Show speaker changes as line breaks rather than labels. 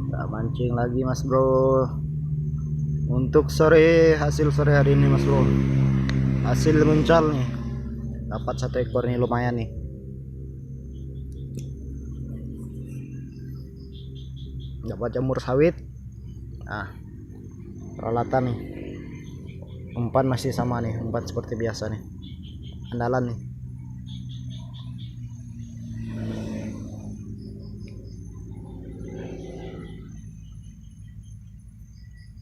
Tak mancing lagi mas bro. Untuk hasil sore hari ini mas bro, hasil muncal nih, dapat 1 ekor nih, lumayan nih. Dapat jamur sawit. Nah, peralatan nih, umpan masih sama nih, umpan seperti biasa nih, andalan nih.